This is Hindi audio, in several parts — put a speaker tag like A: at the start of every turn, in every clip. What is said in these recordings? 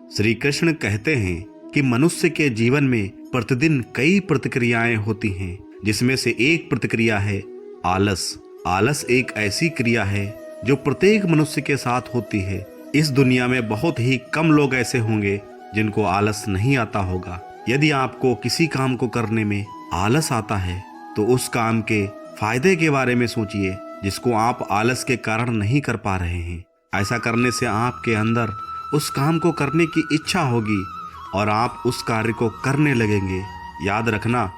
A: श्री कृष्ण कहते हैं कि मनुष्य के जीवन में प्रतिदिन कई प्रतिक्रियाएं होती हैं, जिसमें से एक प्रतिक्रिया है आलस। आलस एक ऐसी क्रिया है जो प्रत्येक मनुष्य के साथ होती है। इस दुनिया में बहुत ही कम लोग ऐसे होंगे जिनको आलस नहीं आता होगा। यदि आपको किसी काम को करने में आलस आता है तो उस काम के फायदे के बारे में सोचिए जिसको आप आलस के कारण नहीं कर पा रहे हैं। ऐसा करने से आपके अंदर उस काम को करने की इच्छा होगी और आप उस कार्य को करने लगेंगे। याद रखना,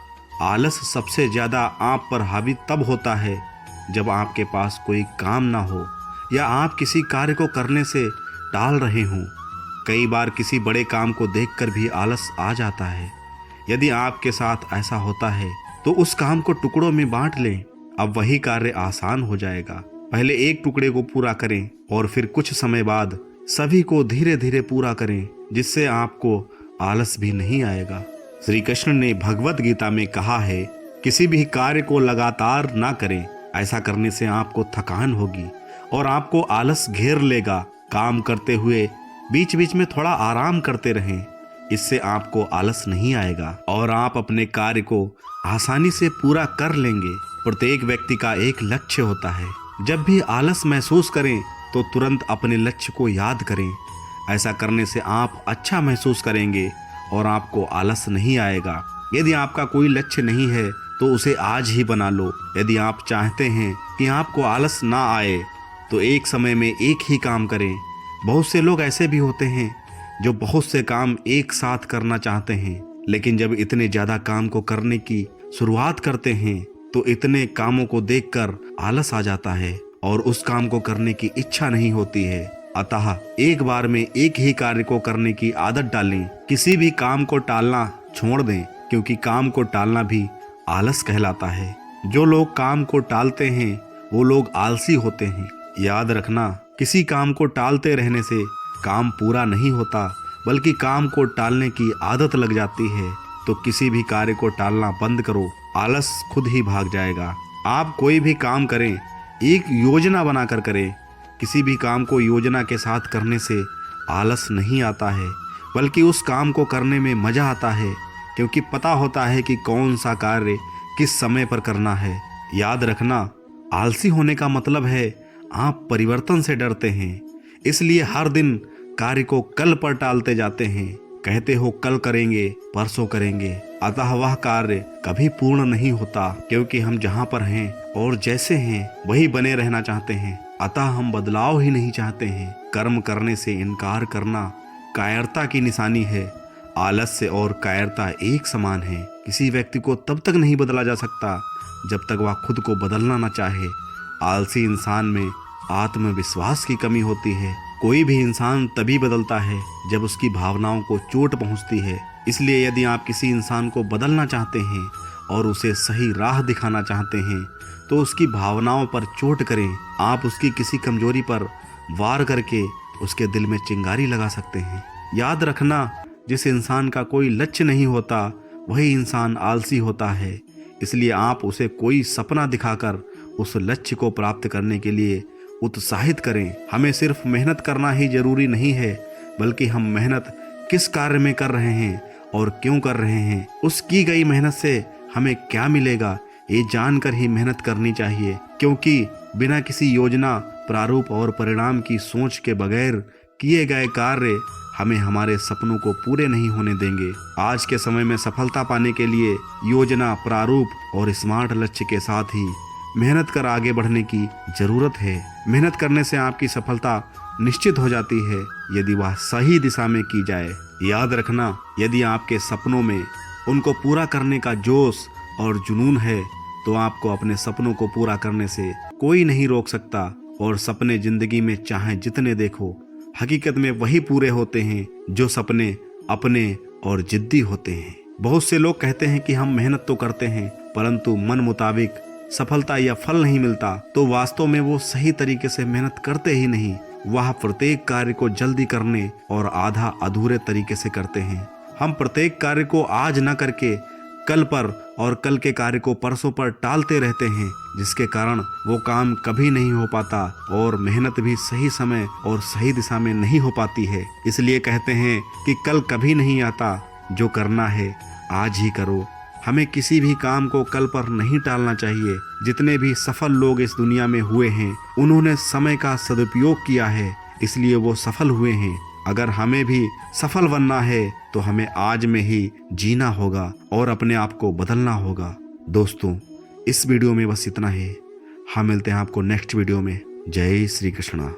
A: आलस सबसे ज़्यादा आप पर हावी तब होता है जब आपके पास कोई काम ना हो या आप किसी कार्य को करने से टाल रहे हों। कई बार किसी बड़े काम को देखकर भी आलस आ जाता है। यदि आपके साथ ऐसा होता है तो उस काम को टुकड़ों में बांट लें। अब वही कार्य आसान हो जाएगा। पहले एक टुकड़े को पूरा करें और फिर कुछ समय बाद सभी को धीरे धीरे पूरा करें, जिससे आपको आलस भी नहीं आएगा। श्री कृष्ण ने भगवत गीता में कहा है, किसी भी कार्य को लगातार ना करें। ऐसा करने से आपको थकान होगी और आपको आलस घेर लेगा। काम करते हुए बीच बीच में थोड़ा आराम करते रहें, इससे आपको आलस नहीं आएगा और आप अपने कार्य को आसानी से पूरा कर लेंगे। प्रत्येक व्यक्ति का एक लक्ष्य होता है। जब भी आलस महसूस करें तो तुरंत अपने लक्ष्य को याद करें। ऐसा करने से आप अच्छा महसूस करेंगे और आपको आलस नहीं आएगा। यदि आपका कोई लक्ष्य नहीं है तो उसे आज ही बना लो। यदि आप चाहते हैं कि आपको आलस ना आए तो एक समय में एक ही काम करें। बहुत से लोग ऐसे भी होते हैं जो बहुत से काम एक साथ करना चाहते हैं, लेकिन जब इतने ज़्यादा काम को करने की शुरुआत करते हैं तो इतने कामों को देखकर आलस आ जाता है और उस काम को करने की इच्छा नहीं होती है। अतः एक बार में एक ही कार्य को करने की आदत डालें। किसी भी काम को टालना छोड़ दें, क्योंकि काम को टालना भी आलस कहलाता है। जो लोग काम को टालते हैं वो लोग आलसी होते हैं। याद रखना, किसी काम को टालते रहने से काम पूरा नहीं होता, बल्कि काम को टालने की आदत लग जाती है। तो किसी भी कार्य को टालना बंद करो, आलस खुद ही भाग जाएगा। आप कोई भी काम करें, एक योजना बनाकर करें। किसी भी काम को योजना के साथ करने से आलस नहीं आता है, बल्कि उस काम को करने में मज़ा आता है, क्योंकि पता होता है कि कौन सा कार्य किस समय पर करना है। याद रखना, आलसी होने का मतलब है आप परिवर्तन से डरते हैं, इसलिए हर दिन कार्य को कल पर टालते जाते हैं। कहते हो कल करेंगे, परसों करेंगे, अतः वह कार्य कभी पूर्ण नहीं होता, क्योंकि हम जहाँ पर हैं और जैसे हैं वही बने रहना चाहते हैं। अतः हम बदलाव ही नहीं चाहते हैं। कर्म करने से इनकार करना कायरता की निशानी है। आलस्य और कायरता एक समान है। किसी व्यक्ति को तब तक नहीं बदला जा सकता जब तक वह खुद को बदलना न चाहे। आलसी इंसान में आत्मविश्वास की कमी होती है। कोई भी इंसान तभी बदलता है जब उसकी भावनाओं को चोट पहुंचती है। इसलिए यदि आप किसी इंसान को बदलना चाहते हैं और उसे सही राह दिखाना चाहते हैं तो उसकी भावनाओं पर चोट करें। आप उसकी किसी कमजोरी पर वार करके उसके दिल में चिंगारी लगा सकते हैं। याद रखना, जिस इंसान का कोई लक्ष्य नहीं होता वही इंसान आलसी होता है। इसलिए आप उसे कोई सपना दिखाकर उस लक्ष्य को प्राप्त करने के लिए उत्साहित करें। हमें सिर्फ मेहनत करना ही जरूरी नहीं है, बल्कि हम मेहनत किस कार्य में कर रहे हैं और क्यों कर रहे हैं, उस की गई मेहनत से हमें क्या मिलेगा, ये जानकर ही मेहनत करनी चाहिए। क्योंकि बिना किसी योजना, प्रारूप और परिणाम की सोच के बगैर किए गए कार्य हमें हमारे सपनों को पूरे नहीं होने देंगे। आज के समय में सफलता पाने के लिए योजना, प्रारूप और स्मार्ट लक्ष्य के साथ ही मेहनत कर आगे बढ़ने की जरूरत है। मेहनत करने से आपकी सफलता निश्चित हो जाती है, यदि वह सही दिशा में की जाए। याद रखना, यदि आपके सपनों में उनको पूरा करने का जोश और जुनून है तो आपको अपने सपनों को पूरा करने से कोई नहीं रोक सकता। और सपने जिंदगी में चाहे जितने देखो, हकीकत में वही पूरे होते हैं जो सपने अपने और जिद्दी होते हैं। बहुत से लोग कहते हैं कि हम मेहनत तो करते हैं परंतु मन मुताबिक सफलता या फल नहीं मिलता, तो वास्तव में वो सही तरीके से मेहनत करते ही नहीं। वह प्रत्येक कार्य को जल्दी करने और आधा अधूरे तरीके से करते हैं। हम प्रत्येक कार्य को आज न करके कल पर और कल के कार्य को परसों पर टालते रहते हैं, जिसके कारण वो काम कभी नहीं हो पाता और मेहनत भी सही समय और सही दिशा में नहीं हो पाती है। इसलिए कहते हैं कि कल कभी नहीं आता, जो करना है आज ही करो। हमें किसी भी काम को कल पर नहीं टालना चाहिए। जितने भी सफल लोग इस दुनिया में हुए हैं, उन्होंने समय का सदुपयोग किया है, इसलिए वो सफल हुए हैं। अगर हमें भी सफल बनना है तो हमें आज में ही जीना होगा और अपने आप को बदलना होगा। दोस्तों, इस वीडियो में बस इतना ही। हम मिलते हैं आपको नेक्स्ट वीडियो में। जय श्री कृष्णा।